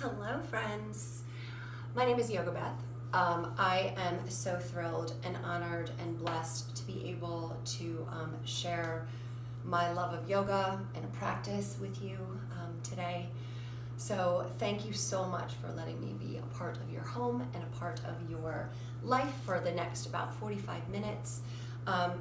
Hello, friends. My name is Yoga Beth. I am so thrilled and honored and blessed to be able to share my love of yoga and a practice with you today. So thank you so much for letting me be a part of your home and a part of your life for the next about 45 minutes.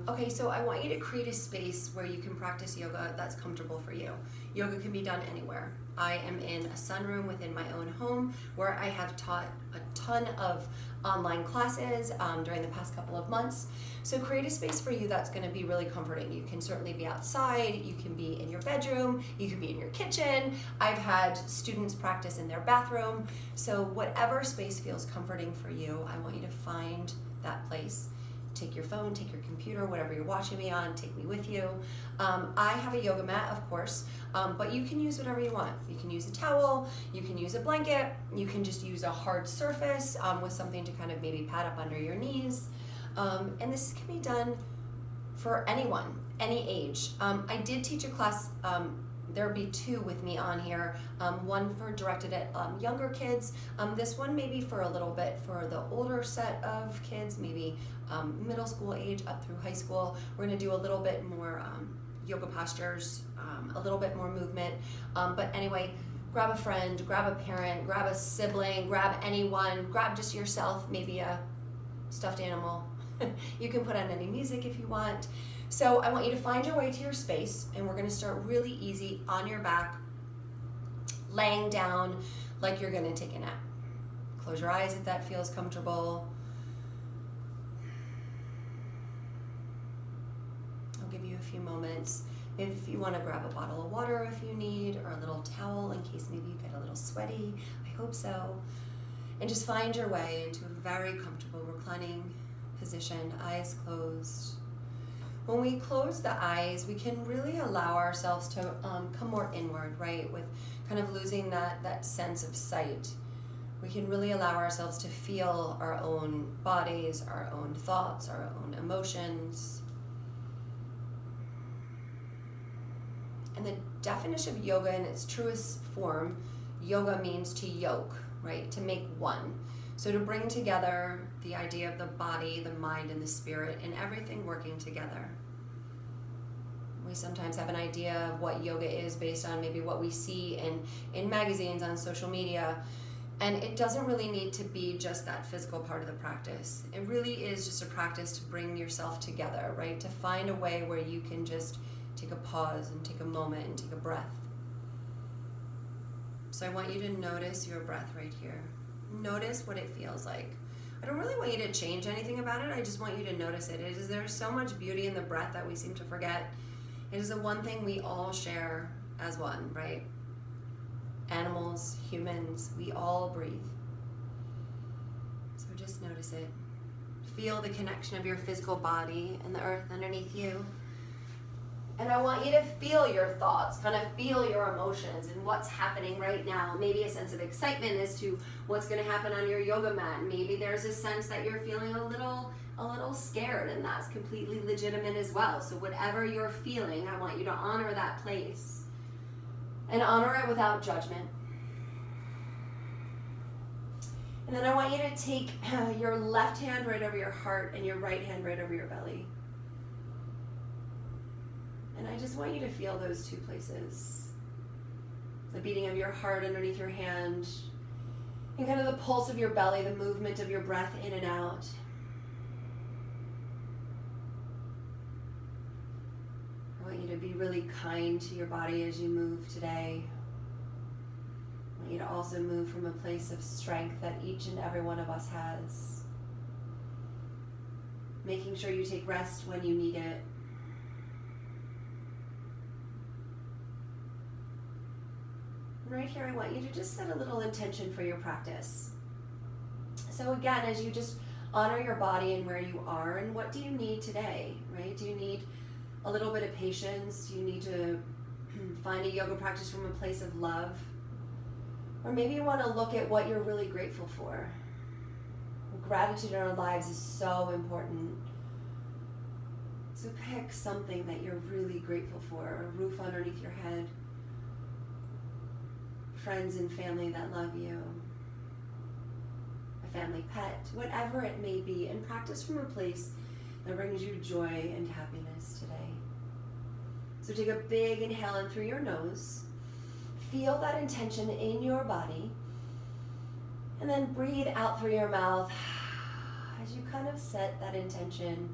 Okay, so I want you to create a space where you can practice yoga that's comfortable for you. Yoga can be done anywhere. I am in a sunroom within my own home where I have taught a ton of online classes during the past couple of months. So create a space for you that's going to be really comforting. You can certainly be outside, you can be in your bedroom, you can be in your kitchen. I've had students practice in their bathroom. So whatever space feels comforting for you, I want you to find that place. Take your phone, take your computer, whatever you're watching me on, take me with you. I have a yoga mat, of course, but you can use whatever you want. You can use a towel, you can use a blanket, you can just use a hard surface with something to kind of maybe pad up under your knees. And this can be done for anyone, any age. I did teach a class, there'll be two with me on here, one for directed at younger kids, this one maybe for a little bit for the older set of kids, maybe middle school age up through high school. We're going to do a little bit more yoga postures, a little bit more movement, but anyway, grab a friend, grab a parent, grab a sibling, grab anyone, grab just yourself, maybe a stuffed animal. You can put on any music if you want. So I want you to find your way to your space, and we're going to start really easy on your back, laying down like you're going to take a nap. Close your eyes if that feels comfortable. I'll give you a few moments. If you want to grab a bottle of water if you need, or a little towel in case maybe you get a little sweaty. I hope so. And just find your way into a very comfortable reclining position, eyes closed. When we close the eyes, we can really allow ourselves to come more inward, right? With kind of losing that sense of sight. We can really allow ourselves to feel our own bodies, our own thoughts, our own emotions. And the definition of yoga in its truest form, yoga means to yoke, right? To make one. So to bring together the idea of the body, the mind, and the spirit, and everything working together. We sometimes have an idea of what yoga is based on maybe what we see in magazines, on social media, and it doesn't really need to be just that physical part of the practice. It really is just a practice to bring yourself together, right? To find a way where you can just take a pause and take a moment and take a breath. So I want you to notice your breath right here. Notice what it feels like. I don't really want you to change anything about it. I just want you to notice it. There's so much beauty in the breath that we seem to forget. It is the one thing we all share as one, right? Animals, humans, we all breathe. So just notice it. Feel the connection of your physical body and the earth underneath you. And I want you to feel your thoughts, kind of feel your emotions and what's happening right now. Maybe a sense of excitement as to what's going to happen on your yoga mat. Maybe there's a sense that you're feeling a little scared, and that's completely legitimate as well. So whatever you're feeling, I want you to honor that place and honor it without judgment. And then I want you to take your left hand right over your heart and your right hand right over your belly. And I just want you to feel those two places. The beating of your heart underneath your hand, and kind of the pulse of your belly, the movement of your breath in and out. I want you to be really kind to your body as you move today. I want you to also move from a place of strength that each and every one of us has. Making sure you take rest when you need it. Right here, I want you to just set a little intention for your practice. So again, as you just honor your body and where you are, and what do you need today, right? Do you need a little bit of patience? Do you need to find a yoga practice from a place of love? Or maybe you want to look at what you're really grateful for. Gratitude in our lives is so important. So pick something that you're really grateful for, a roof underneath your head, friends and family that love you, a family pet, whatever it may be, and practice from a place that brings you joy and happiness today. So take a big inhale in through your nose. Feel that intention in your body. And then breathe out through your mouth as you kind of set that intention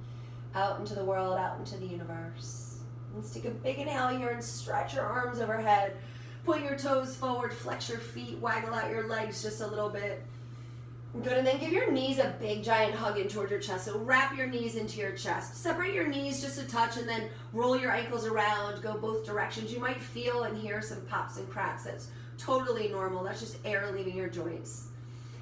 out into the world, out into the universe. Let's take a big inhale here and stretch your arms overhead. Point your toes forward, flex your feet, waggle out your legs just a little bit. Good, and then give your knees a big giant hug in toward your chest. So wrap your knees into your chest. Separate your knees just a touch and then roll your ankles around, go both directions. You might feel and hear some pops and cracks. That's totally normal. That's just air leaving your joints.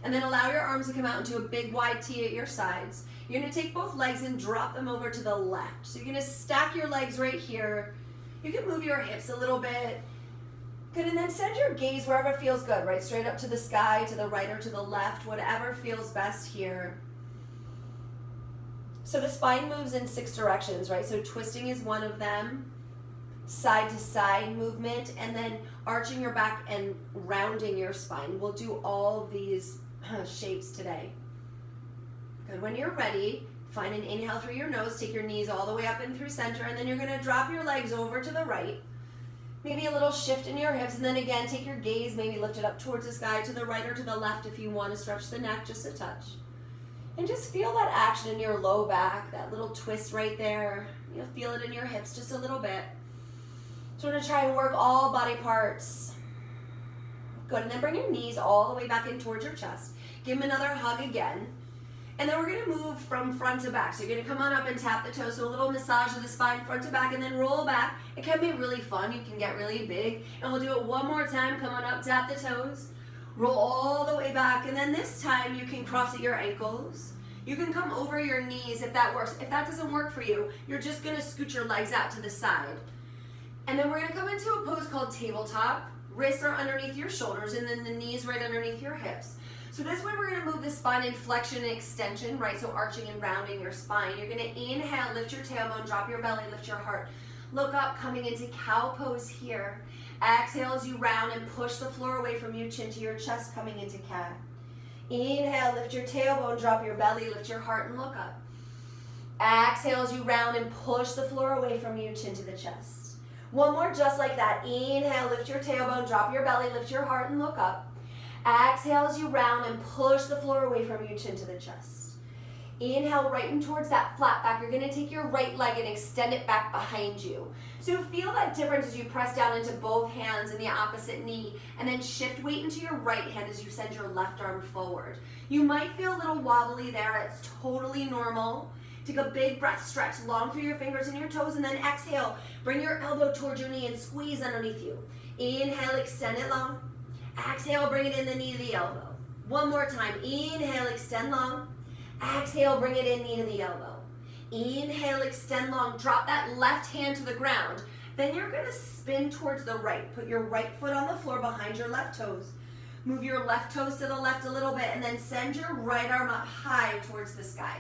And then allow your arms to come out into a big wide T at your sides. You're gonna take both legs and drop them over to the left. So you're gonna stack your legs right here. You can move your hips a little bit. Good, and then send your gaze wherever feels good, right? Straight up to the sky, to the right or to the left, whatever feels best here. So the spine moves in 6 directions, right? So twisting is one of them, side to side movement, and then arching your back and rounding your spine. We'll do all of these shapes today. Good, when you're ready, find an inhale through your nose, take your knees all the way up and through center, and then you're gonna drop your legs over to the right. Maybe a little shift in your hips, and then again, take your gaze, maybe lift it up towards the sky, to the right or to the left if you want to stretch the neck just a touch. And just feel that action in your low back, that little twist right there. You'll feel it in your hips just a little bit. So we're gonna try and work all body parts. Good, and then bring your knees all the way back in towards your chest. Give them another hug again. And then we're gonna move from front to back. So you're gonna come on up and tap the toes. So a little massage of the spine, front to back, and then roll back. It can be really fun. You can get really big. And we'll do it one more time. Come on up, tap the toes. Roll all the way back. And then this time you can cross at your ankles. You can come over your knees if that works. If that doesn't work for you, you're just gonna scoot your legs out to the side. And then we're gonna come into a pose called tabletop. Wrists are underneath your shoulders and then the knees right underneath your hips. So this way we're gonna move the spine in flexion and extension, right? So arching and rounding your spine. You're gonna inhale, lift your tailbone, drop your belly, lift your heart. Look up, coming into cow pose here. Exhale as you round and push the floor away from you, chin to your chest, coming into cat. Inhale, lift your tailbone, drop your belly, lift your heart, and look up. Exhale as you round and push the floor away from you, chin to the chest. One more just like that. Inhale, lift your tailbone, drop your belly, lift your heart, and look up. Exhale as you round and push the floor away from you, chin to the chest. Inhale, right in towards that flat back. You're gonna take your right leg and extend it back behind you. So feel that difference as you press down into both hands and the opposite knee, and then shift weight into your right hand as you send your left arm forward. You might feel a little wobbly there. It's totally normal. Take a big breath, stretch long through your fingers and your toes, and then exhale. Bring your elbow towards your knee and squeeze underneath you. Inhale, extend it long. Exhale, bring it in the knee to the elbow. One more time. Inhale, extend long. Exhale, bring it in, knee to the elbow. Inhale, extend long. Drop that left hand to the ground. Then you're going to spin towards the right. Put your right foot on the floor behind your left toes. Move your left toes to the left a little bit, and then send your right arm up high towards the sky.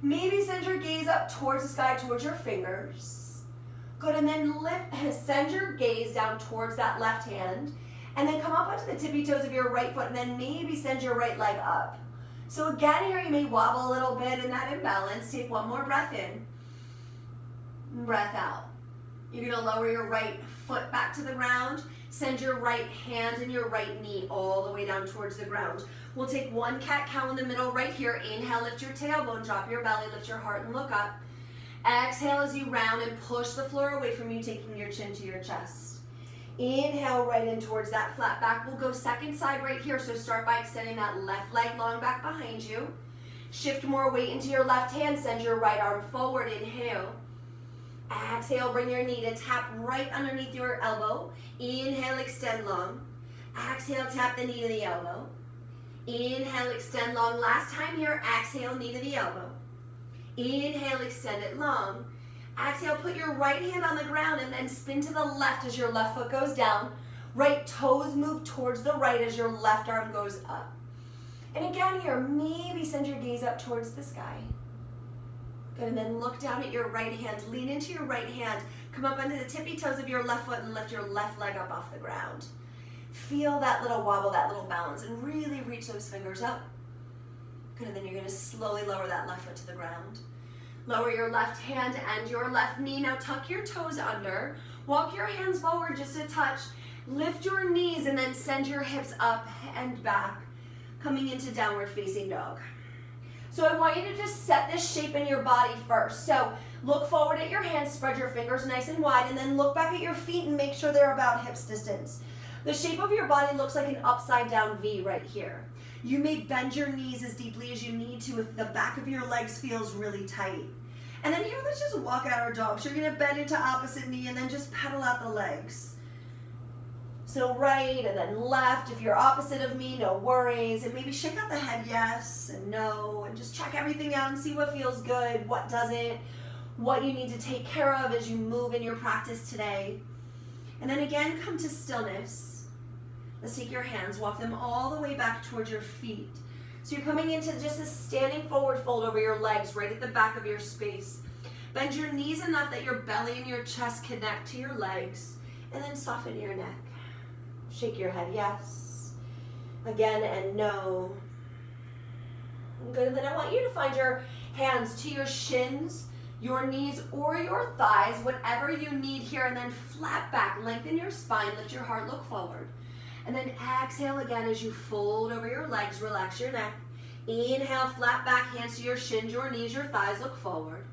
Maybe send your gaze up towards the sky, towards your fingers. Good, and then send your gaze down towards that left hand. And then come up onto the tippy toes of your right foot, and then maybe send your right leg up. So again here you may wobble a little bit in that imbalance. Take one more breath in. Breath out. You're gonna lower your right foot back to the ground. Send your right hand and your right knee all the way down towards the ground. We'll take one cat-cow in the middle right here. Inhale, lift your tailbone, drop your belly, lift your heart, and look up. Exhale as you round and push the floor away from you, taking your chin to your chest. Inhale right in towards that flat back. We'll go second side right here. So start by extending that left leg long back behind you. Shift more weight into your left hand. Send your right arm forward. Inhale. Exhale, bring your knee to tap right underneath your elbow. Inhale, extend long. Exhale, tap the knee to the elbow. Inhale, extend long. Last time here. Exhale, knee to the elbow. Inhale, extend it long. Exhale, put your right hand on the ground and then spin to the left as your left foot goes down. Right toes move towards the right as your left arm goes up. And again here, maybe send your gaze up towards the sky. Good, and then look down at your right hand. Lean into your right hand. Come up onto the tippy toes of your left foot and lift your left leg up off the ground. Feel that little wobble, that little balance, and really reach those fingers up. Good, and then you're gonna slowly lower that left foot to the ground. Lower your left hand and your left knee. Now tuck your toes under. Walk your hands forward just a touch. Lift your knees and then send your hips up and back, coming into downward facing dog. So I want you to just set this shape in your body first. So look forward at your hands, spread your fingers nice and wide, and then look back at your feet and make sure they're about hips distance. The shape of your body looks like an upside down V right here. You may bend your knees as deeply as you need to if the back of your legs feels really tight. And then here, let's just walk out our dog. So you're gonna bend into opposite knee and then just pedal out the legs. So right and then left. If you're opposite of me, no worries. And maybe shake out the head yes and no, and just check everything out and see what feels good, what doesn't, what you need to take care of as you move in your practice today. And then again, come to stillness. Let's take your hands, walk them all the way back towards your feet. So you're coming into just a standing forward fold over your legs, right at the back of your space. Bend your knees enough that your belly and your chest connect to your legs, and then soften your neck. Shake your head yes, again and no. Good, and then I want you to find your hands to your shins, your knees, or your thighs, whatever you need here, and then flat back, lengthen your spine, lift your heart, look forward. And then exhale again as you fold over your legs, relax your neck. Inhale, flat back, hands to your shins, your knees, your thighs, look forward.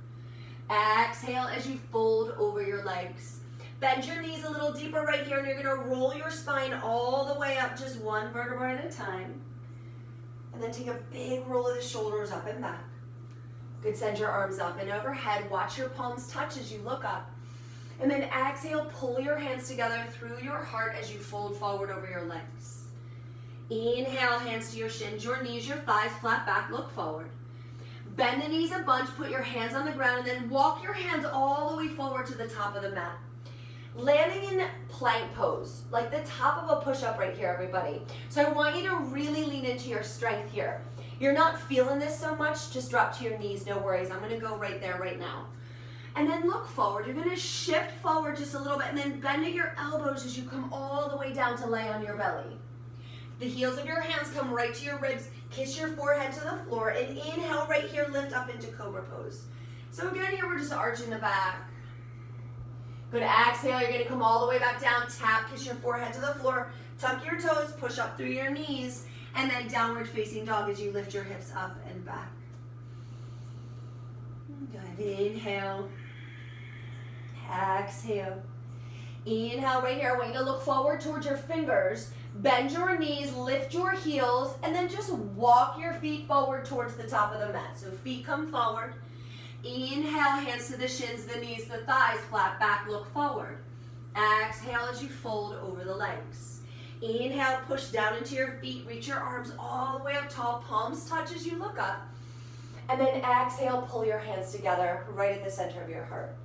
Exhale as you fold over your legs. Bend your knees a little deeper right here, and you're gonna roll your spine all the way up, just one vertebra at a time. And then take a big roll of the shoulders up and back. Good, send your arms up and overhead. Watch your palms touch as you look up. And then exhale, pull your hands together through your heart as you fold forward over your legs. Inhale, hands to your shins, your knees, your thighs, flat back, look forward. Bend the knees a bunch, put your hands on the ground, and then walk your hands all the way forward to the top of the mat. Landing in plank pose, like the top of a push-up right here, everybody. So I want you to really lean into your strength here. You're not feeling this so much, just drop to your knees, no worries. I'm gonna go right there right now. And then look forward. You're gonna shift forward just a little bit and then bend at your elbows as you come all the way down to lay on your belly. The heels of your hands come right to your ribs, kiss your forehead to the floor, and inhale right here, lift up into cobra pose. So again here, we're just arching the back. Good, exhale, you're gonna come all the way back down, tap, kiss your forehead to the floor, tuck your toes, push up through your knees, and then downward facing dog as you lift your hips up and back. Good, inhale, exhale. Inhale right here, I want you to look forward towards your fingers, bend your knees, lift your heels, and then just walk your feet forward towards the top of the mat. So feet come forward. Inhale, hands to the shins, the knees, the thighs, flat back, look forward. Exhale as you fold over the legs. Inhale, push down into your feet, reach your arms all the way up tall, palms touch as you look up. And then exhale, pull your hands together right at the center of your heart.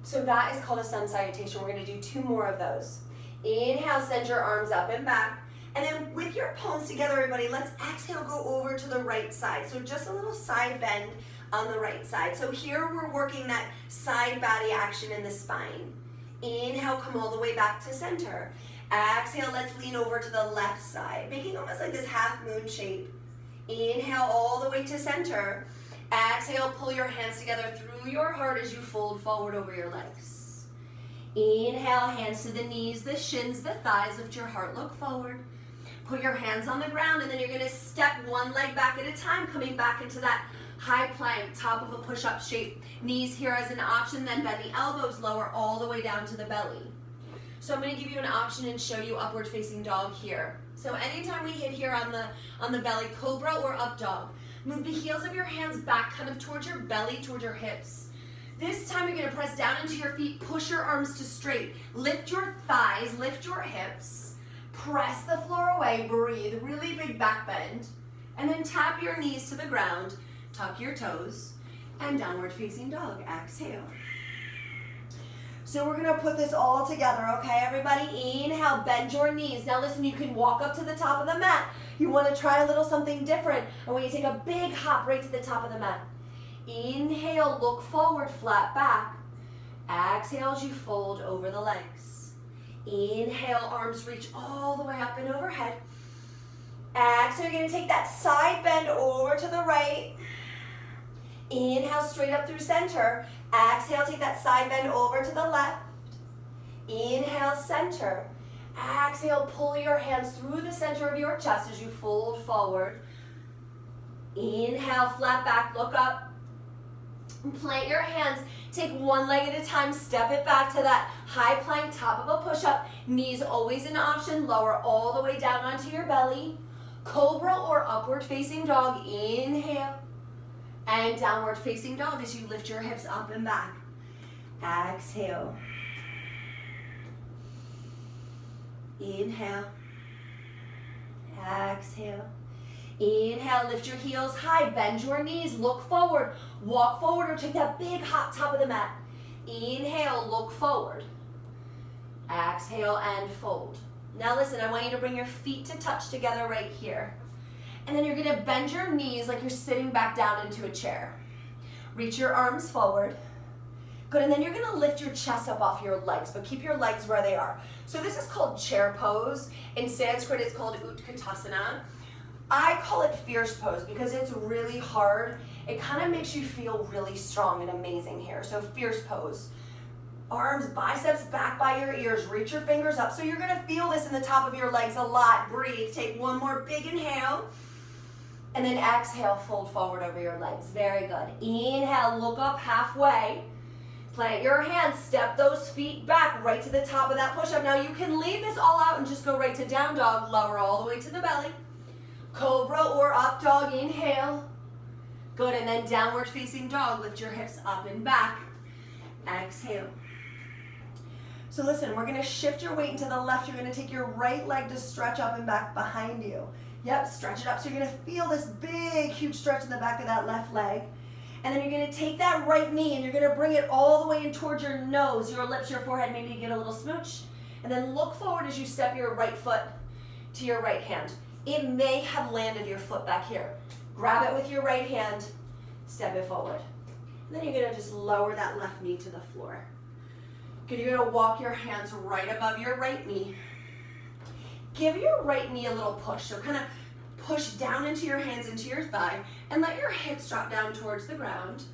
So that is called a sun salutation. We're gonna do 2 more of those. Inhale, send your arms up and back. And then with your palms together, everybody, let's exhale, go over to the right side. So just a little side bend on the right side. So here we're working that side body action in the spine. Inhale, come all the way back to center. Exhale, let's lean over to the left side, making almost like this half moon shape. Inhale all the way to center. Exhale, pull your hands together through your heart as you fold forward over your legs. Inhale, hands to the knees, the shins, the thighs, lift your heart, look forward. Put your hands on the ground, and then you're gonna step one leg back at a time, coming back into that high plank, top of a push-up shape. Knees here as an option, then bend the elbows lower all the way down to the belly. So I'm gonna give you an option and show you upward facing dog here. So anytime we hit here on the belly, cobra or up dog, move the heels of your hands back kind of towards your belly, towards your hips. This time you're gonna press down into your feet, push your arms to straight, lift your thighs, lift your hips, press the floor away, breathe, really big back bend, and then tap your knees to the ground, tuck your toes, and downward facing dog, exhale. So we're gonna put this all together, okay, everybody? Inhale, bend your knees. Now listen, you can walk up to the top of the mat. You wanna try a little something different. I want you to take a big hop right to the top of the mat. Inhale, look forward, flat back. Exhale as you fold over the legs. Inhale, arms reach all the way up and overhead. Exhale, you're gonna take that side bend over to the right. Inhale, straight up through center. Exhale, take that side bend over to the left. Inhale, center. Exhale, pull your hands through the center of your chest as you fold forward. Inhale, flat back, look up. Plant your hands. Take one leg at a time, step it back to that high plank, top of a push-up. Knees always an option, lower all the way down onto your belly. Cobra or upward facing dog, inhale. And downward facing dog as you lift your hips up and back. Exhale. Inhale. Exhale. Inhale, lift your heels high, bend your knees, look forward, walk forward or take that big hop top of the mat. Inhale, look forward. Exhale and fold. Now listen, I want you to bring your feet to touch together right here. And then you're gonna bend your knees like you're sitting back down into a chair. Reach your arms forward. Good, and then you're gonna lift your chest up off your legs, but keep your legs where they are. So this is called chair pose. In Sanskrit, it's called Utkatasana. I call it fierce pose because it's really hard. It kind of makes you feel really strong and amazing here. So fierce pose. Arms, biceps back by your ears. Reach your fingers up. So you're gonna feel this in the top of your legs a lot. Breathe, take one more big inhale. And then exhale, fold forward over your legs. Very good. Inhale, look up halfway. Plant your hands, step those feet back right to the top of that push-up. Now you can leave this all out and just go right to down dog. Lower all the way to the belly. Cobra or up dog, inhale. Good, and then downward facing dog. Lift your hips up and back. Exhale. So listen, we're gonna shift your weight into the left. You're gonna take your right leg to stretch up and back behind you. Yep, stretch it up. So you're gonna feel this big, huge stretch in the back of that left leg. And then you're gonna take that right knee and you're gonna bring it all the way in towards your nose, your lips, your forehead, maybe you get a little smooch. And then look forward as you step your right foot to your right hand. It may have landed your foot back here. Grab it with your right hand, step it forward. And then you're gonna just lower that left knee to the floor. Good, you're gonna walk your hands right above your right knee. Give your right knee a little push. So kind of push down into your hands, into your thigh, and let your hips drop down towards the ground.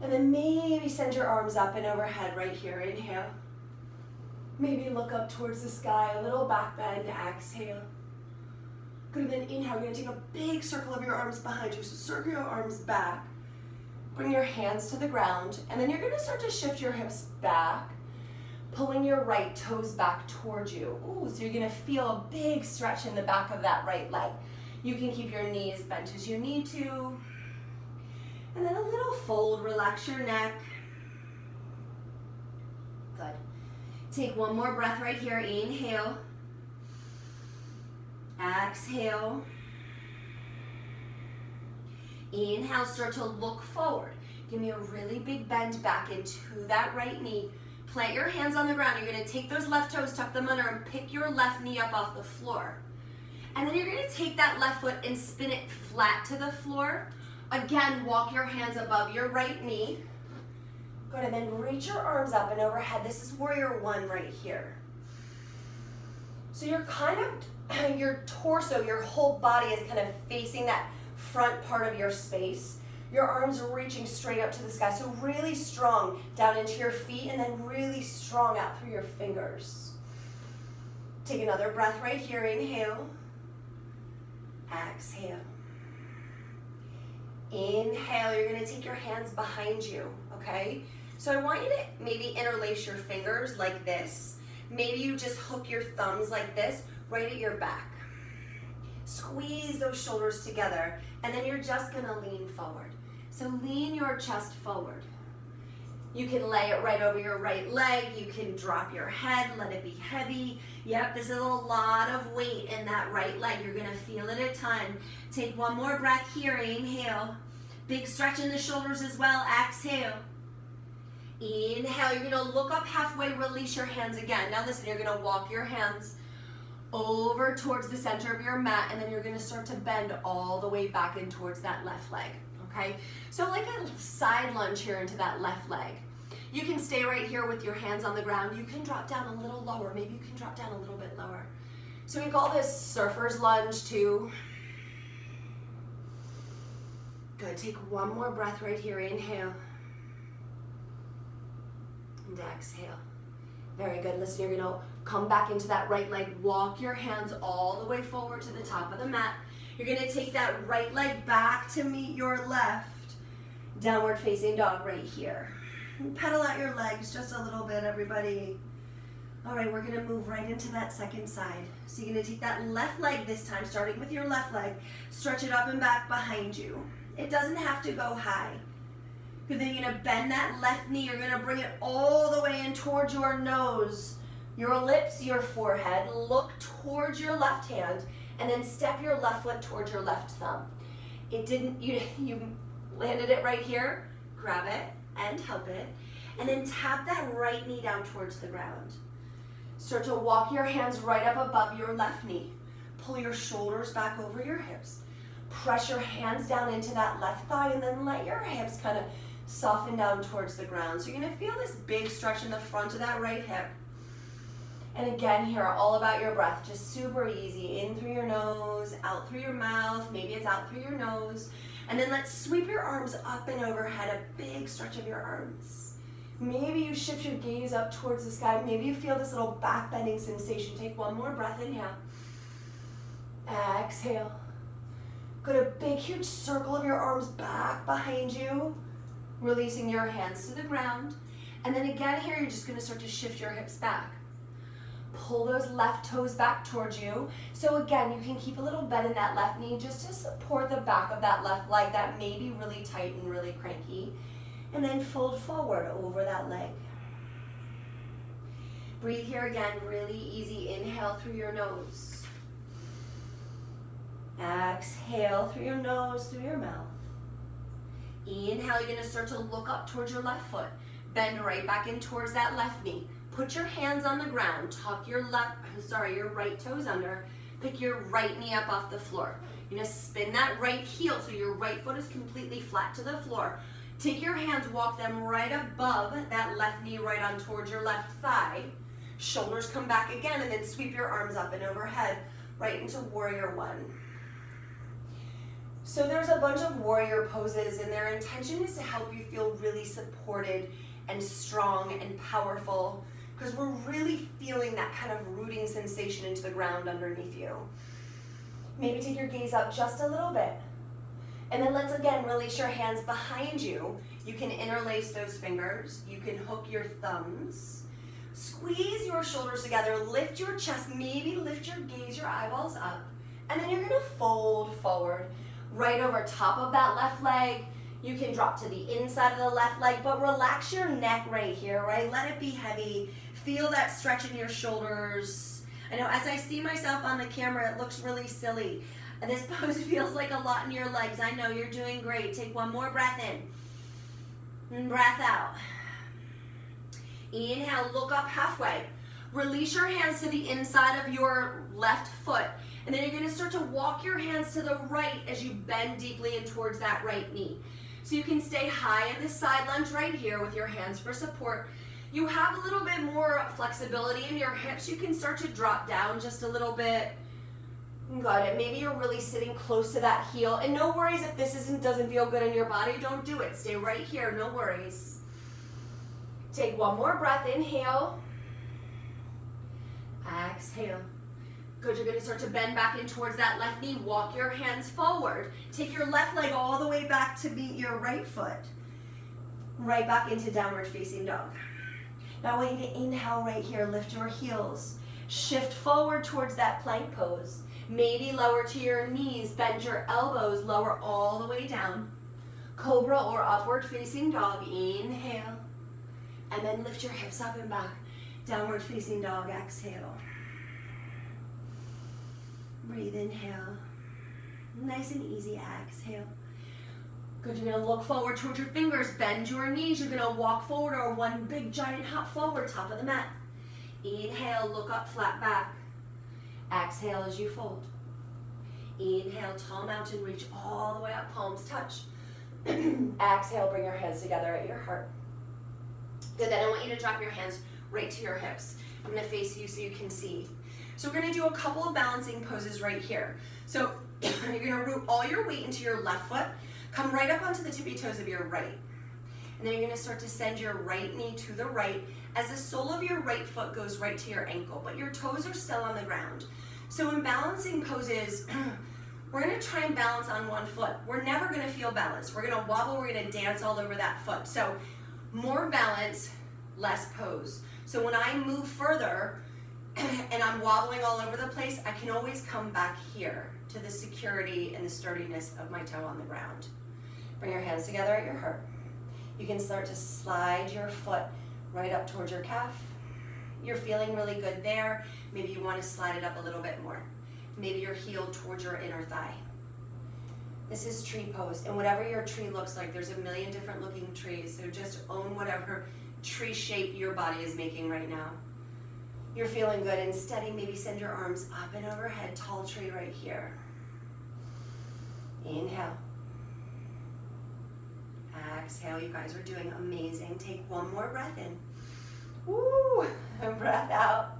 And then maybe send your arms up and overhead right here. Inhale. Maybe look up towards the sky, a little back bend, exhale. Good, and then inhale, you're gonna take a big circle of your arms behind you. So circle your arms back. Bring your hands to the ground, and then you're gonna start to shift your hips back, pulling your right toes back towards you. Ooh, so you're gonna feel a big stretch in the back of that right leg. You can keep your knees bent as you need to. And then a little fold, relax your neck. Good. Take one more breath right here, inhale. Exhale. Inhale, start to look forward. Give me a really big bend back into that right knee. Plant your hands on the ground. You're gonna take those left toes, tuck them under, and pick your left knee up off the floor. And then you're gonna take that left foot and spin it flat to the floor. Again, walk your hands above your right knee. Good, and then reach your arms up and overhead. This is warrior one right here. So you're kind of, your torso, your whole body is kind of facing that front part of your space. Your arms are reaching straight up to the sky. So really strong down into your feet and then really strong out through your fingers. Take another breath right here. Inhale. Exhale. Inhale, you're gonna take your hands behind you, okay? So I want you to maybe interlace your fingers like this. Maybe you just hook your thumbs like this right at your back. Squeeze those shoulders together, and then you're just gonna lean forward. So lean your chest forward. You can lay it right over your right leg. You can drop your head, let it be heavy. Yep, this is a lot of weight in that right leg. You're gonna feel it a ton. Take one more breath here, inhale. Big stretch in the shoulders as well, exhale. Inhale, you're gonna look up halfway, release your hands again. Now listen, you're gonna walk your hands over towards the center of your mat, and then you're gonna start to bend all the way back in towards that left leg, okay? So like a side lunge here into that left leg. You can stay right here with your hands on the ground. You can drop down a little lower. Maybe you can drop down a little bit lower. So we call this surfer's lunge too. Good, take one more breath right here. Inhale. And exhale. Very good. Listen, you're gonna come back into that right leg. Walk your hands all the way forward to the top of the mat. You're gonna take that right leg back to meet your left. Downward facing dog right here. And pedal out your legs just a little bit, everybody. All right, we're gonna move right into that second side. So you're gonna take that left leg this time, starting with your left leg. Stretch it up and back behind you. It doesn't have to go high. Good, then you're gonna bend that left knee. You're gonna bring it all the way in towards your nose, your lips, your forehead. Look towards your left hand, and then step your left foot towards your left thumb. You landed it right here. Grab it and help it. And then tap that right knee down towards the ground. Start to walk your hands right up above your left knee. Pull your shoulders back over your hips. Press your hands down into that left thigh, and then let your hips kind of soften down towards the ground. So you're gonna feel this big stretch in the front of that right hip. And again here, all about your breath, just super easy. In through your nose, out through your mouth, maybe it's out through your nose. And then let's sweep your arms up and overhead, a big stretch of your arms. Maybe you shift your gaze up towards the sky. Maybe you feel this little back bending sensation. Take one more breath, inhale. Exhale. Good, a big huge circle of your arms back behind you. Releasing your hands to the ground. And then again here, you're just gonna start to shift your hips back. Pull those left toes back towards you. So again, you can keep a little bend in that left knee just to support the back of that left leg that may be really tight and really cranky. And then fold forward over that leg. Breathe here again, really easy. Inhale through your nose. Exhale through your nose, through your mouth. Inhale, you're gonna start to look up towards your left foot. Bend right back in towards that left knee. Put your hands on the ground. Tuck your your right toes under. Pick your right knee up off the floor. You're gonna spin that right heel so your right foot is completely flat to the floor. Take your hands, walk them right above that left knee, right on towards your left thigh. Shoulders come back again, and then sweep your arms up and overhead, right into warrior one. So there's a bunch of warrior poses, and their intention is to help you feel really supported and strong and powerful, because we're really feeling that kind of rooting sensation into the ground underneath you. Maybe take your gaze up just a little bit. And then let's again release your hands behind you. You can interlace those fingers. You can hook your thumbs. Squeeze your shoulders together, lift your chest, maybe lift your gaze, your eyeballs up. And then you're gonna fold forward. Right over top of that left leg. You can drop to the inside of the left leg, but relax your neck right here, right? Let it be heavy. Feel that stretch in your shoulders. I know as I see myself on the camera, it looks really silly. And this pose feels like a lot in your legs. I know you're doing great. Take one more breath in. And breath out. Inhale, look up halfway. Release your hands to the inside of your left foot. And then you're gonna start to walk your hands to the right as you bend deeply in towards that right knee. So you can stay high in this side lunge right here with your hands for support. You have a little bit more flexibility in your hips. You can start to drop down just a little bit. Got it. Maybe you're really sitting close to that heel. And no worries if this doesn't feel good in your body. Don't do it. Stay right here. No worries. Take one more breath. Inhale. Exhale. Good, you're gonna start to bend back in towards that left knee. Walk your hands forward. Take your left leg all the way back to meet your right foot. Right back into downward facing dog. Now I want you to inhale right here, lift your heels. Shift forward towards that plank pose. Maybe lower to your knees, bend your elbows, lower all the way down. Cobra or upward facing dog, inhale. And then lift your hips up and back. Downward facing dog, exhale. Breathe, inhale. Nice and easy, exhale. Good, you're gonna look forward towards your fingers, bend your knees. You're gonna walk forward or one big giant hop forward, top of the mat. Inhale, look up, flat back. Exhale as you fold. Inhale, tall mountain, reach all the way up, palms touch. Exhale, bring your hands together at your heart. Good, then I want you to drop your hands right to your hips. I'm gonna face you so you can see. So we're gonna do a couple of balancing poses right here. So you're gonna root all your weight into your left foot, come right up onto the tippy toes of your right. And then you're gonna start to send your right knee to the right as the sole of your right foot goes right to your ankle, but your toes are still on the ground. So in balancing poses, we're gonna try and balance on one foot. We're never gonna feel balanced. We're gonna wobble, we're gonna dance all over that foot. So more balance, less pose. So when I move further and I'm wobbling all over the place, I can always come back here to the security and the sturdiness of my toe on the ground. Bring your hands together at your heart. You can start to slide your foot right up towards your calf. You're feeling really good there. Maybe you want to slide it up a little bit more. Maybe your heel towards your inner thigh. This is tree pose, and whatever your tree looks like, there's a million different looking trees, so just own whatever tree shape your body is making right now. You're feeling good and steady. Maybe send your arms up and overhead, tall tree right here. Inhale. Exhale. You guys are doing amazing. Take one more breath in. Woo! And breath out.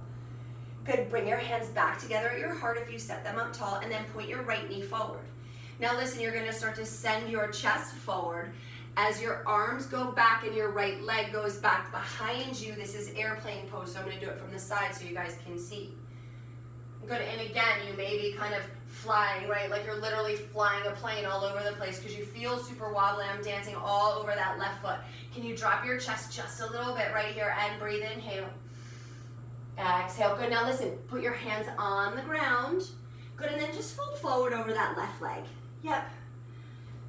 Good. Bring your hands back together at your heart if you set them up tall, and then point your right knee forward. Now listen, you're going to start to send your chest forward as your arms go back and your right leg goes back behind you. This is airplane pose, so I'm going to do it from the side so you guys can see. Good. And again, you may be kind of flying, right? Like you're literally flying a plane all over the place because you feel super wobbly. I'm dancing all over that left foot. Can you drop your chest just a little bit right here and breathe? Inhale. Exhale. Good. Now listen, put your hands on the ground. Good. And then just fold forward over that left leg. Yep.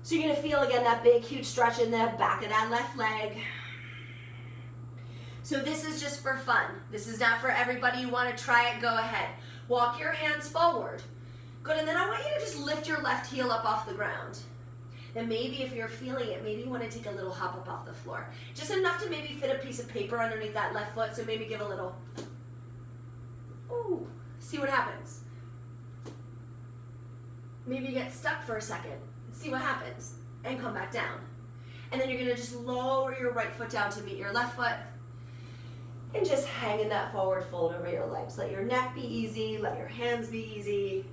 So you're going to feel again that big, huge stretch in the back of that left leg. So this is just for fun. This is not for everybody. You want to try it, go ahead. Walk your hands forward. Good, and then I want you to just lift your left heel up off the ground. And maybe if you're feeling it, maybe you want to take a little hop up off the floor. Just enough to maybe fit a piece of paper underneath that left foot, so maybe give a little, ooh, see what happens. Maybe you get stuck for a second, see what happens, and come back down. And then you're gonna just lower your right foot down to meet your left foot, and just hang in that forward fold over your legs. Let your neck be easy, let your hands be easy.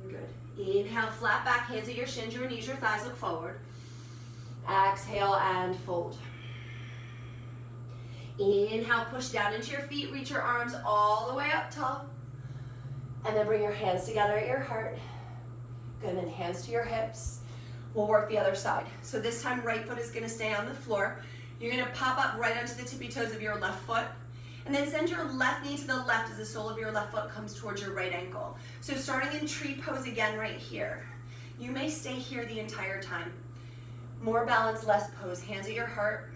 Good. Inhale, flat back, hands at your shins, your knees, your thighs, look forward. Exhale and fold. Inhale, push down into your feet, reach your arms all the way up tall. And then bring your hands together at your heart. Good, and then hands to your hips. We'll work the other side. So this time, right foot is gonna stay on the floor. You're gonna pop up right onto the tippy toes of your left foot. And then send your left knee to the left as the sole of your left foot comes towards your right ankle. So starting in tree pose again right here. You may stay here the entire time. More balance, less pose. Hands at your heart.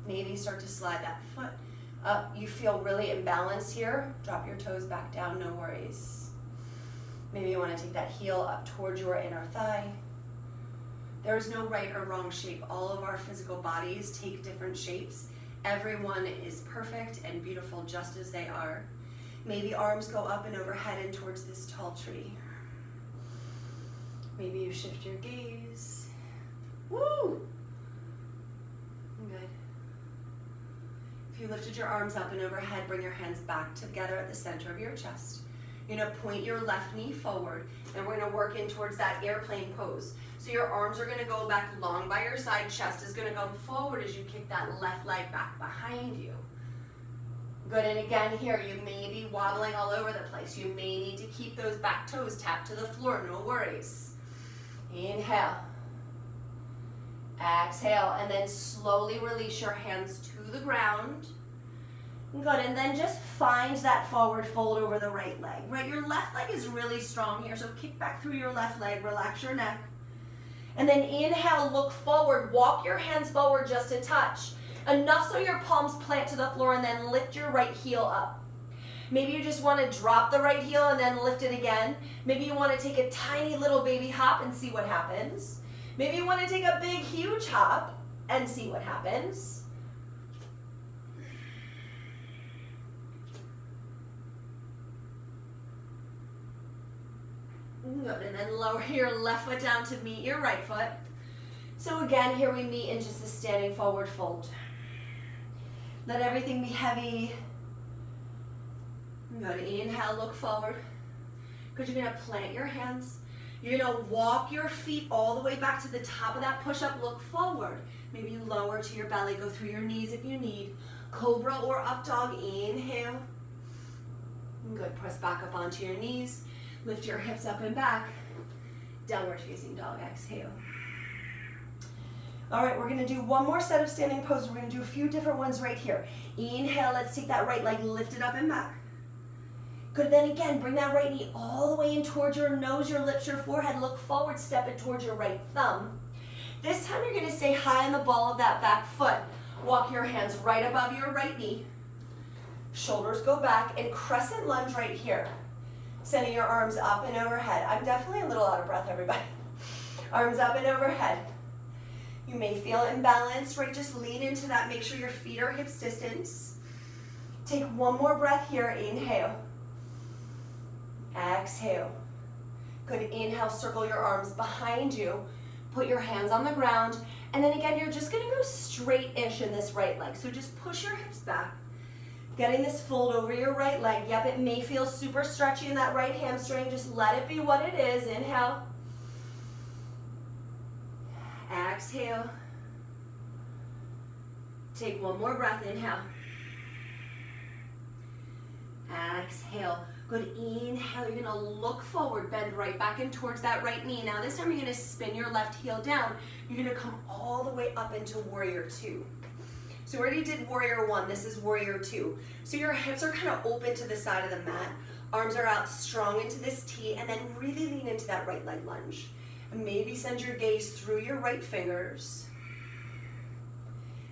Maybe start to slide that foot up. You feel really imbalanced here. Drop your toes back down, no worries. Maybe you want to take that heel up towards your inner thigh. There is no right or wrong shape. All of our physical bodies take different shapes. Everyone is perfect and beautiful just as they are. Maybe arms go up and overhead and towards this tall tree. Maybe you shift your gaze. Woo! Good. If you lifted your arms up and overhead, bring your hands back together at the center of your chest. You're gonna point your left knee forward, and we're gonna work in towards that airplane pose. So your arms are gonna go back long by your side, chest is gonna come forward as you kick that left leg back behind you. Good, and again here, you may be wobbling all over the place. You may need to keep those back toes tapped to the floor, no worries. Inhale. Exhale, and then slowly release your hands to the ground. Good, and then just find that forward fold over the right leg. Right, your left leg is really strong here, so kick back through your left leg, relax your neck. And then inhale, look forward, walk your hands forward just a touch. Enough so your palms plant to the floor, and then lift your right heel up. Maybe you just want to drop the right heel and then lift it again. Maybe you want to take a tiny little baby hop and see what happens. Maybe you want to take a big, huge hop and see what happens. Good, and then lower your left foot down to meet your right foot. So again, here we meet in just a standing forward fold. Let everything be heavy. Good, inhale, look forward. Good, you're gonna plant your hands. You're gonna walk your feet all the way back to the top of that push-up, look forward. Maybe you lower to your belly, go through your knees if you need. Cobra or up dog, inhale. Good, press back up onto your knees. Lift your hips up and back. Downward facing dog, exhale. All right, we're gonna do one more set of standing poses. We're gonna do a few different ones right here. Inhale, let's take that right leg, lift it up and back. Good, then again, bring that right knee all the way in towards your nose, your lips, your forehead. Look forward, step it towards your right thumb. This time you're gonna stay high on the ball of that back foot. Walk your hands right above your right knee. Shoulders go back and crescent lunge right here. Sending your arms up and overhead. I'm definitely a little out of breath, everybody. Arms up and overhead. You may feel imbalanced, right? Just lean into that. Make sure your feet are hips distance. Take one more breath here. Inhale. Exhale. Good. Inhale, circle your arms behind you. Put your hands on the ground. And then again, you're just gonna go straight-ish in this right leg. So just push your hips back. Getting this fold over your right leg. Yep, it may feel super stretchy in that right hamstring. Just let it be what it is. Inhale. Exhale. Take one more breath. Inhale. Exhale. Good. Inhale. You're gonna look forward, bend right back in towards that right knee. Now this time you're gonna spin your left heel down. You're gonna come all the way up into warrior two. So we already did warrior one, this is warrior two. So your hips are kind of open to the side of the mat. Arms are out strong into this T, and then really lean into that right leg lunge. And maybe send your gaze through your right fingers.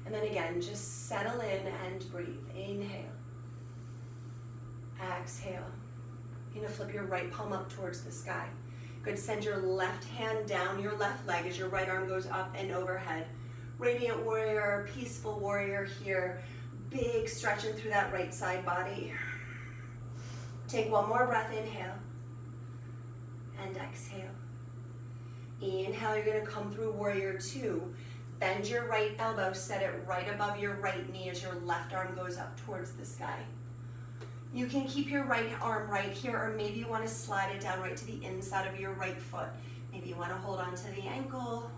And then again, just settle in and breathe. Inhale. Exhale. You're gonna flip your right palm up towards the sky. Good, send your left hand down your left leg as your right arm goes up and overhead. Radiant warrior, peaceful warrior here. Big stretching through that right side body. Take one more breath, inhale. And exhale. Inhale, you're gonna come through warrior two. Bend your right elbow, set it right above your right knee as your left arm goes up towards the sky. You can keep your right arm right here, or maybe you wanna slide it down right to the inside of your right foot. Maybe you wanna hold on to the ankle.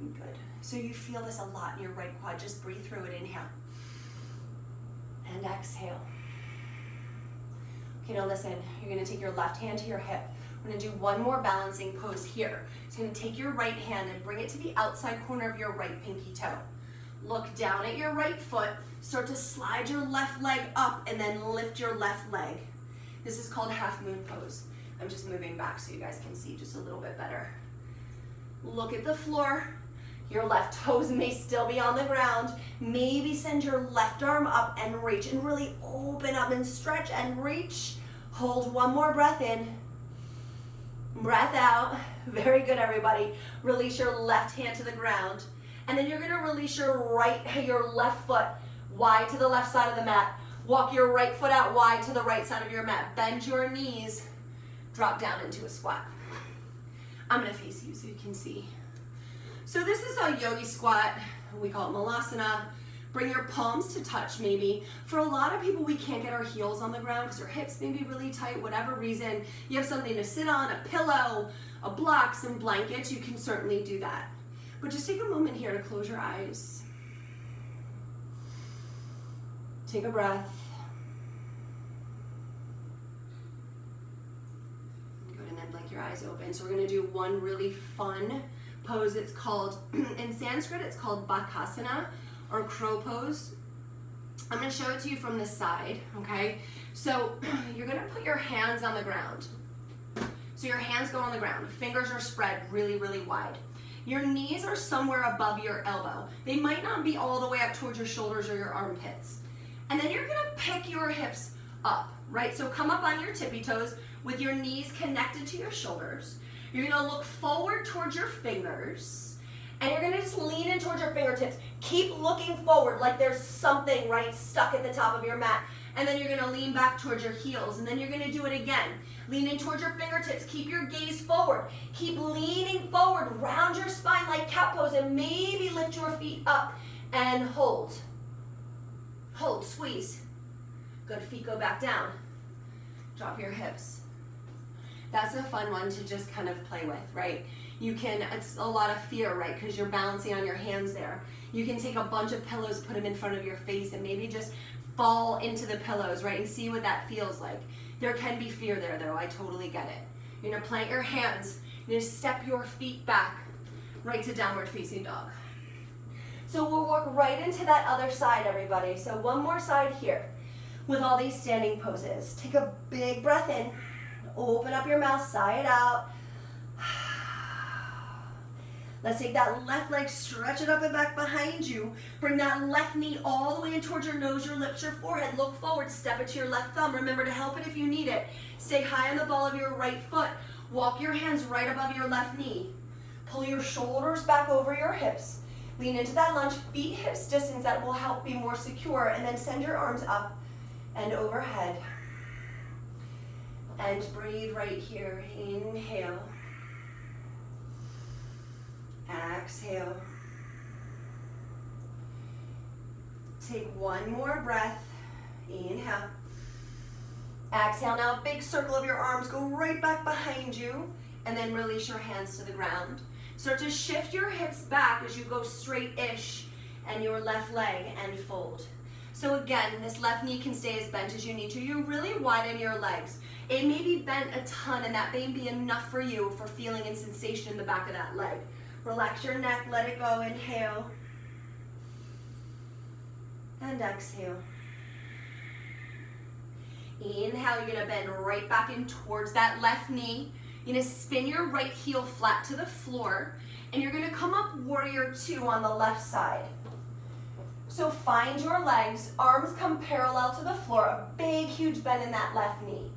Good. So you feel this a lot in your right quad. Just breathe through it. Inhale. And exhale. Okay, now listen. You're going to take your left hand to your hip. We're going to do one more balancing pose here. So you're going to take your right hand and bring it to the outside corner of your right pinky toe. Look down at your right foot. Start to slide your left leg up and then lift your left leg. This is called half moon pose. I'm just moving back so you guys can see just a little bit better. Look at the floor. Your left toes may still be on the ground. Maybe send your left arm up and reach and really open up and stretch and reach. Hold one more breath in. Breath out. Very good, everybody. Release your left hand to the ground. And then you're gonna release your left foot wide to the left side of the mat. Walk your right foot out wide to the right side of your mat. Bend your knees. Drop down into a squat. I'm gonna face you so you can see. So this is a yogi squat. We call it malasana. Bring your palms to touch maybe. For a lot of people, we can't get our heels on the ground because our hips may be really tight, whatever reason. You have something to sit on, a pillow, a block, some blankets, you can certainly do that. But just take a moment here to close your eyes. Take a breath. Good, and then blink your eyes open. So we're gonna do one really fun pose. It's called, in Sanskrit, it's called Bakasana, or crow pose. I'm gonna show it to you from the side, okay? So you're gonna put your hands on the ground. So your hands go on the ground. Fingers are spread really, really wide. Your knees are somewhere above your elbow. They might not be all the way up towards your shoulders or your armpits. And then you're gonna pick your hips up, right? So come up on your tippy toes with your knees connected to your shoulders. You're gonna look forward towards your fingers, and you're gonna just lean in towards your fingertips. Keep looking forward like there's something, right, stuck at the top of your mat. And then you're gonna lean back towards your heels, and then you're gonna do it again. Lean in towards your fingertips, keep your gaze forward. Keep leaning forward, round your spine like cat pose, and maybe lift your feet up and hold. Hold, squeeze. Good, feet go back down. Drop your hips. That's a fun one to just kind of play with, right? It's a lot of fear, right? Because you're balancing on your hands there. You can take a bunch of pillows, put them in front of your face, and maybe just fall into the pillows, right? And see what that feels like. There can be fear there, though. I totally get it. You're gonna plant your hands. You're gonna step your feet back, right to downward facing dog. So we'll walk right into that other side, everybody. So one more side here with all these standing poses. Take a big breath in. Open up your mouth, sigh it out. Let's take that left leg, stretch it up and back behind you. Bring that left knee all the way in towards your nose, your lips, your forehead. Look forward, step it to your left thumb. Remember to help it if you need it. Stay high on the ball of your right foot. Walk your hands right above your left knee. Pull your shoulders back over your hips. Lean into that lunge, feet hips distance. That will help be more secure. And then send your arms up and overhead. And breathe right here. Inhale. Exhale. Take one more breath. Inhale. Exhale. Now a big circle of your arms. Go right back behind you. And then release your hands to the ground. Start to shift your hips back as you go straight-ish and your left leg and fold. So again, this left knee can stay as bent as you need to. You really widen your legs. It may be bent a ton, and that may be enough for you for feeling and sensation in the back of that leg. Relax your neck, let it go. Inhale. And exhale. Inhale, you're gonna bend right back in towards that left knee. You're gonna spin your right heel flat to the floor, and you're gonna come up warrior two on the left side. So find your legs, arms come parallel to the floor, a big, huge bend in that left knee.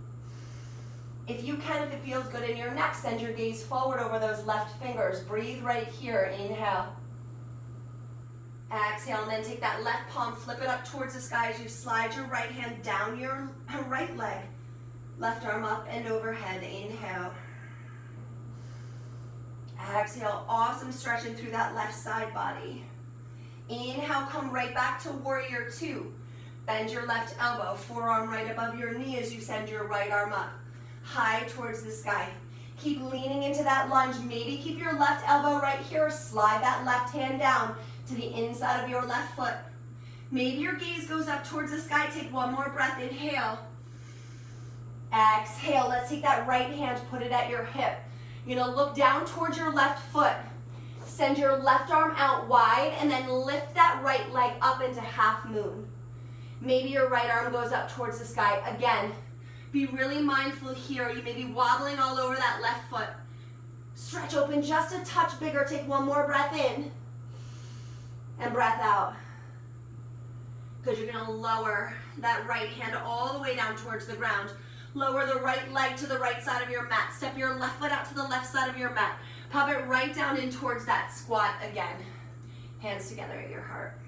If you can, if it feels good in your neck, send your gaze forward over those left fingers. Breathe right here, inhale. Exhale, and then take that left palm, flip it up towards the sky as you slide your right hand down your right leg. Left arm up and overhead, inhale. Exhale, awesome stretching through that left side body. Inhale, come right back to warrior two. Bend your left elbow, forearm right above your knee as you send your right arm up, high towards the sky. Keep leaning into that lunge. Maybe keep your left elbow right here. Slide that left hand down to the inside of your left foot. Maybe your gaze goes up towards the sky. Take one more breath. Inhale. Exhale. Let's take that right hand, put it at your hip. You're gonna look down towards your left foot. Send your left arm out wide and then lift that right leg up into half moon. Maybe your right arm goes up towards the sky. Again, be really mindful here. You may be wobbling all over that left foot. Stretch open just a touch bigger. Take one more breath in and breath out. Good, you're gonna lower that right hand all the way down towards the ground. Lower the right leg to the right side of your mat. Step your left foot out to the left side of your mat. Pop it right down in towards that squat again. Hands together at your heart.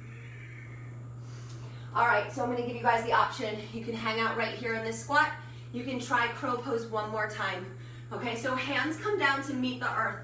All right, so I'm gonna give you guys the option. You can hang out right here in this squat. You can try crow pose one more time. Okay, so hands come down to meet the earth.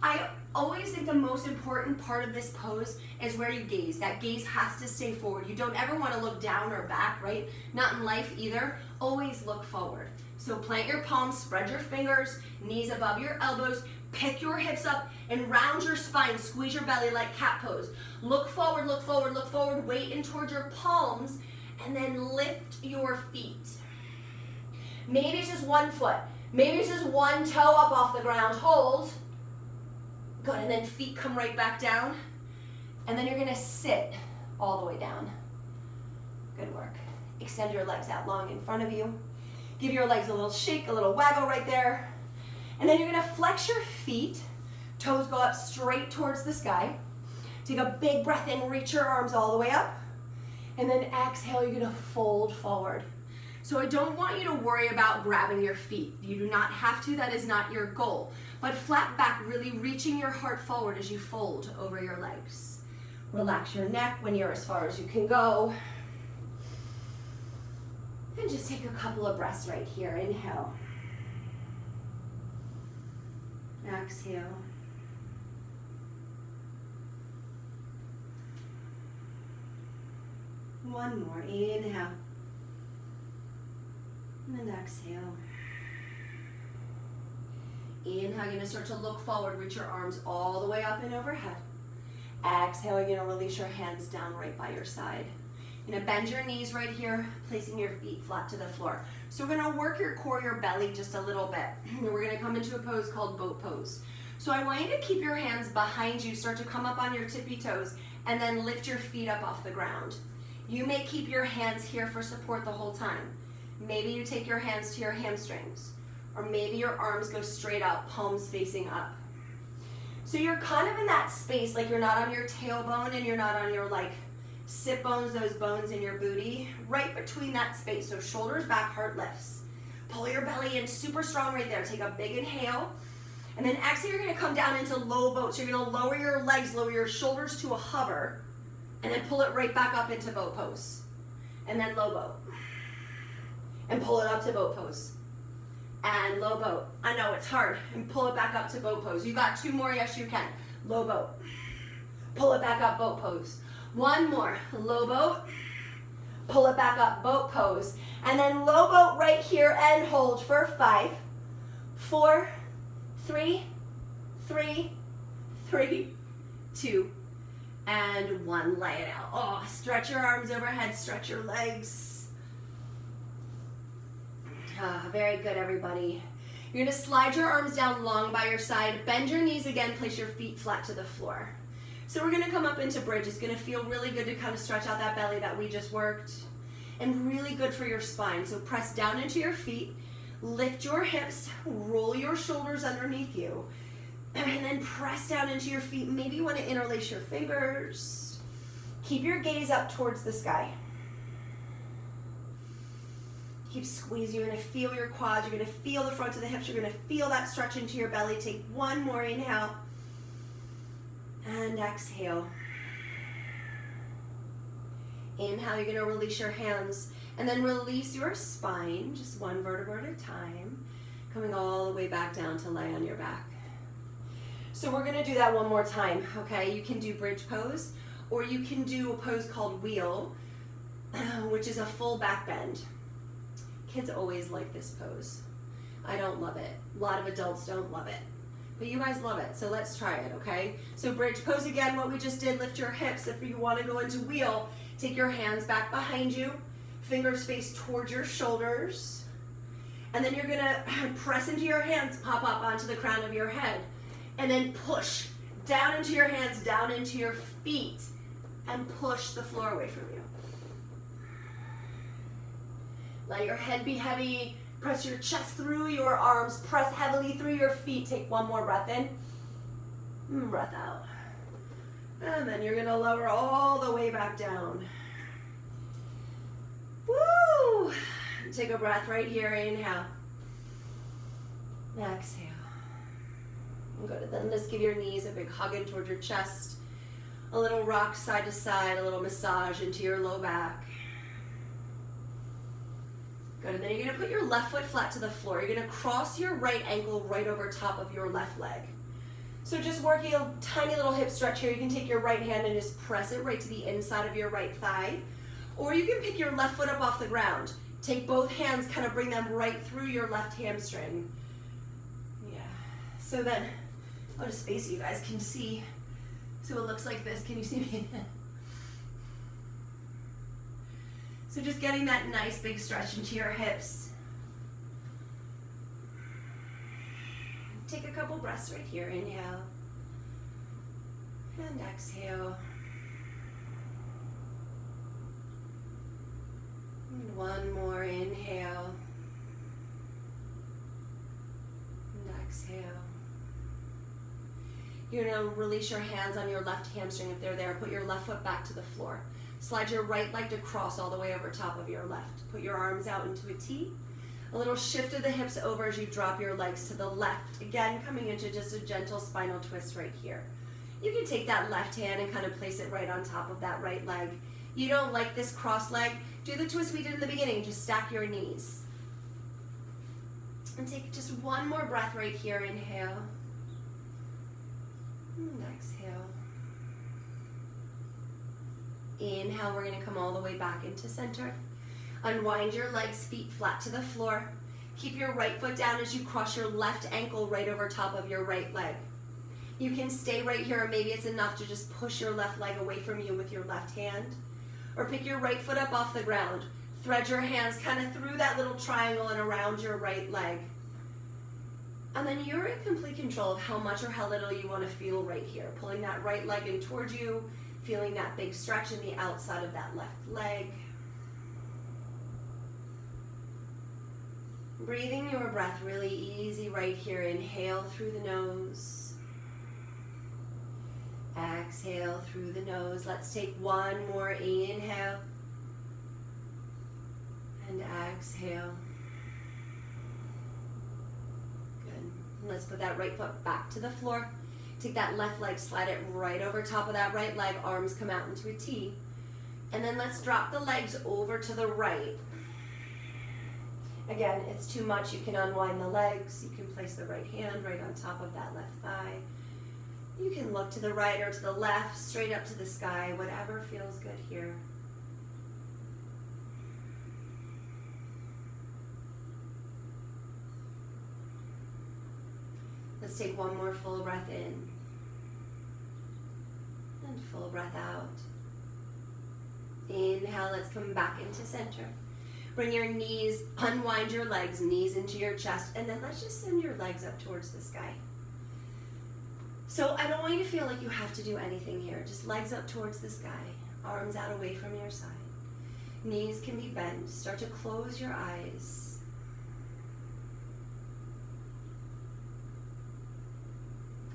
I always think the most important part of this pose is where you gaze. That gaze has to stay forward. You don't ever want to look down or back, right? Not in life either. Always look forward. So plant your palms, spread your fingers, knees above your elbows, pick your hips up and round your spine. Squeeze your belly like cat pose. Look forward, look forward, look forward. Weight in towards your palms and then lift your feet. Maybe it's just one foot. Maybe it's just one toe up off the ground. Hold. Good, and then feet come right back down. And then you're gonna sit all the way down. Good work. Extend your legs out long in front of you. Give your legs a little shake, a little waggle right there. And then you're gonna flex your feet. Toes go up straight towards the sky. Take a big breath in, reach your arms all the way up. And then exhale, you're gonna fold forward. So I don't want you to worry about grabbing your feet. You do not have to, that is not your goal. But flat back, really reaching your heart forward as you fold over your legs. Relax your neck when you're as far as you can go. And just take a couple of breaths right here. Inhale. Exhale. One more. Inhale. And exhale. Inhale, you're going to start to look forward, reach your arms all the way up and overhead. Exhale, you're going to release your hands down right by your side. You're going to bend your knees right here, placing your feet flat to the floor. So we're going to work your core, your belly just a little bit. We're going to come into a pose called boat pose. So I want you to keep your hands behind you, start to come up on your tippy toes, and then lift your feet up off the ground. You may keep your hands here for support the whole time. Maybe you take your hands to your hamstrings, or maybe your arms go straight up, palms facing up. So you're kind of in that space, like you're not on your tailbone and you're not on your like sit bones, those bones in your booty, right between that space. So shoulders back, heart lifts. Pull your belly in super strong right there. Take a big inhale. And then exhale, you're gonna come down into low boat. So you're gonna lower your legs, lower your shoulders to a hover, and then pull it right back up into boat pose. And then low boat. And pull it up to boat pose. And low boat. I know it's hard. And pull it back up to boat pose. You got two more, yes you can. Low boat. Pull it back up, boat pose. One more, low boat. Pull it back up, boat pose. And then low boat right here and hold for 5, 4, 3, 2, and 1. Lay it out. Oh, stretch your arms overhead, stretch your legs. Very good, everybody. You're gonna slide your arms down long by your side, bend your knees again, place your feet flat to the floor. So we're gonna come up into bridge. It's gonna feel really good to kind of stretch out that belly that we just worked, and really good for your spine. So press down into your feet, lift your hips, roll your shoulders underneath you, and then press down into your feet. Maybe you wanna interlace your fingers. Keep your gaze up towards the sky. Keep squeezing. You're going to feel your quads. You're going to feel the front of the hips. You're going to feel that stretch into your belly. Take one more inhale. And exhale. Inhale, you're going to release your hands. And then release your spine, just one vertebra at a time. Coming all the way back down to lay on your back. So we're going to do that one more time, okay? You can do bridge pose, or you can do a pose called wheel, which is a full back bend. Kids always like this pose. I don't love it. A lot of adults don't love it. But you guys love it, so let's try it, okay? So bridge pose again, what we just did, lift your hips. If you want to go into wheel, take your hands back behind you, fingers face towards your shoulders, and then you're gonna press into your hands, pop up onto the crown of your head, and then push down into your hands, down into your feet, and push the floor away from you. Let your head be heavy. Press your chest through your arms. Press heavily through your feet. Take one more breath in. Breath out. And then you're going to lower all the way back down. Woo! Take a breath right here. Inhale. Exhale. Good. Then just give your knees a big hug in towards your chest. A little rock side to side. A little massage into your low back. Good, and then you're gonna put your left foot flat to the floor. You're gonna cross your right ankle right over top of your left leg. So just working a tiny little hip stretch here. You can take your right hand and just press it right to the inside of your right thigh. Or you can pick your left foot up off the ground. Take both hands, kind of bring them right through your left hamstring. Yeah, so then, I'll just face you guys can see. So it looks like this, can you see me? So just getting that nice big stretch into your hips. Take a couple breaths right here. Inhale. And exhale. And one more inhale. And exhale. You're going to release your hands on your left hamstring if they're there. Put your left foot back to the floor. Slide your right leg to cross all the way over top of your left. Put your arms out into a T. A little shift of the hips over as you drop your legs to the left. Again, coming into just a gentle spinal twist right here. You can take that left hand and kind of place it right on top of that right leg. You don't like this cross leg, do the twist we did in the beginning. Just stack your knees. And take just one more breath right here. Inhale. And exhale. Inhale, we're going to come all the way back into center. Unwind your legs, feet flat to the floor. Keep your right foot down as you cross your left ankle right over top of your right leg. You can stay right here, or maybe it's enough to just push your left leg away from you with your left hand. Or pick your right foot up off the ground. Thread your hands kind of through that little triangle and around your right leg. And then you're in complete control of how much or how little you want to feel right here. Pulling that right leg in towards you, feeling that big stretch in the outside of that left leg. Breathing your breath really easy right here. Inhale through the nose. Exhale through the nose. Let's take one more inhale. And exhale. Good. Let's put that right foot back to the floor. Take that left leg, slide it right over top of that right leg. Arms come out into a T. And then let's drop the legs over to the right. Again, it's too much. You can unwind the legs. You can place the right hand right on top of that left thigh. You can look to the right or to the left, straight up to the sky, whatever feels good here. Let's take one more full breath in and full breath out. Inhale, let's come back into center. Bring your knees, unwind your legs, knees into your chest, and then let's just send your legs up towards the sky. So I don't want you to feel like you have to do anything here. Just legs up towards the sky, arms out away from your side. Knees can be bent. Start to close your eyes.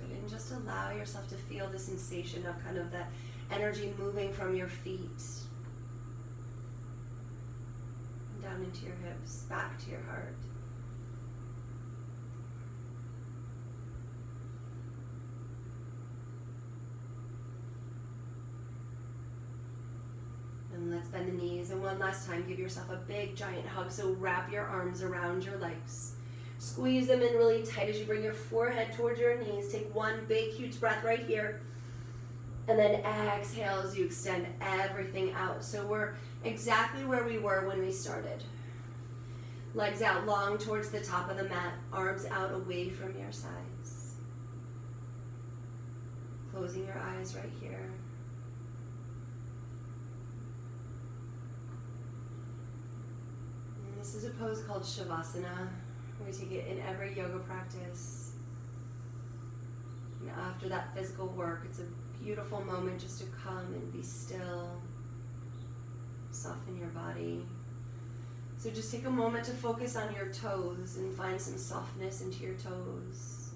Good, and just allow yourself to feel the sensation of kind of that energy moving from your feet down into your hips, back to your heart. And let's bend the knees. And one last time, give yourself a big giant hug. So wrap your arms around your legs. Squeeze them in really tight as you bring your forehead towards your knees. Take one big, huge breath right here. And then exhale as you extend everything out. So we're exactly where we were when we started. Legs out long towards the top of the mat. Arms out away from your sides. Closing your eyes right here. And this is a pose called Shavasana. We take it in every yoga practice. And after that physical work, it's a beautiful moment just to come and be still, soften your body. So just take a moment to focus on your toes and find some softness into your toes,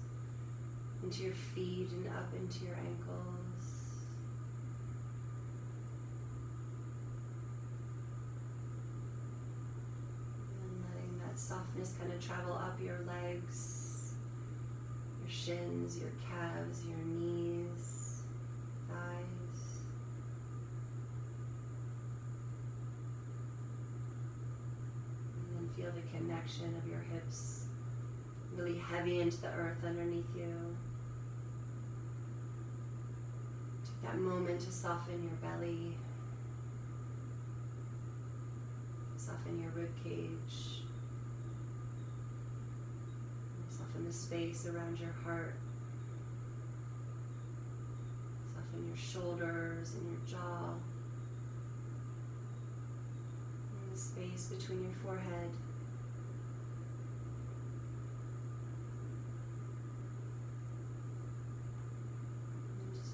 into your feet and up into your ankles. And letting that softness kind of travel up your legs, your shins, your calves, your knees, thighs. And then feel the connection of your hips really heavy into the earth underneath you. Take that moment to soften your belly, soften your rib cage, soften the space around your heart, soften your shoulders and your jaw, and the space between your forehead.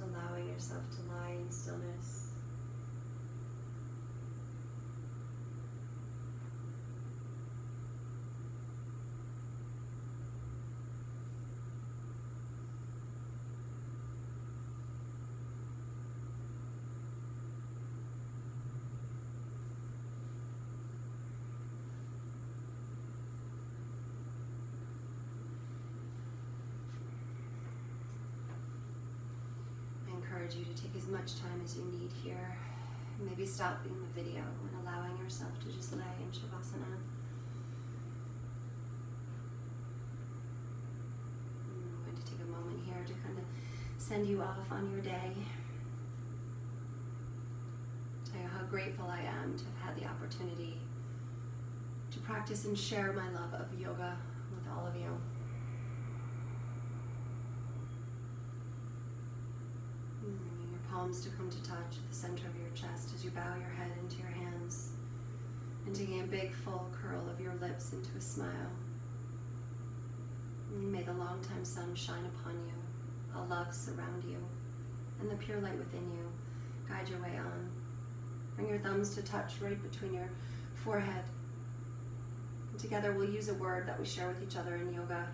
Allowing yourself to lie in stillness. You to take as much time as you need here. Maybe stopping the video and allowing yourself to just lay in Shavasana. I'm going to take a moment here to kind of send you off on your day. Tell you how grateful I am to have had the opportunity to practice and share my love of yoga with all of you. Bringing your palms to come to touch at the center of your chest as you bow your head into your hands and taking a big full curl of your lips into a smile. And may the long-time sun shine upon you, all love surround you, and the pure light within you guide your way on. Bring your thumbs to touch right between your forehead. And together we'll use a word that we share with each other in yoga.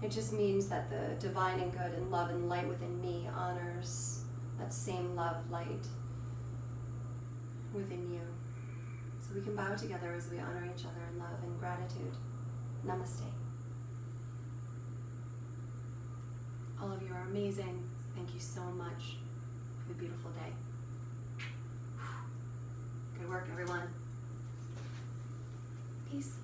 It just means that the divine and good and love and light within me honors that same love, light within you. So we can bow together as we honor each other in love and gratitude. Namaste. All of you are amazing. Thank you so much. Have a beautiful day. Good work, everyone. Peace.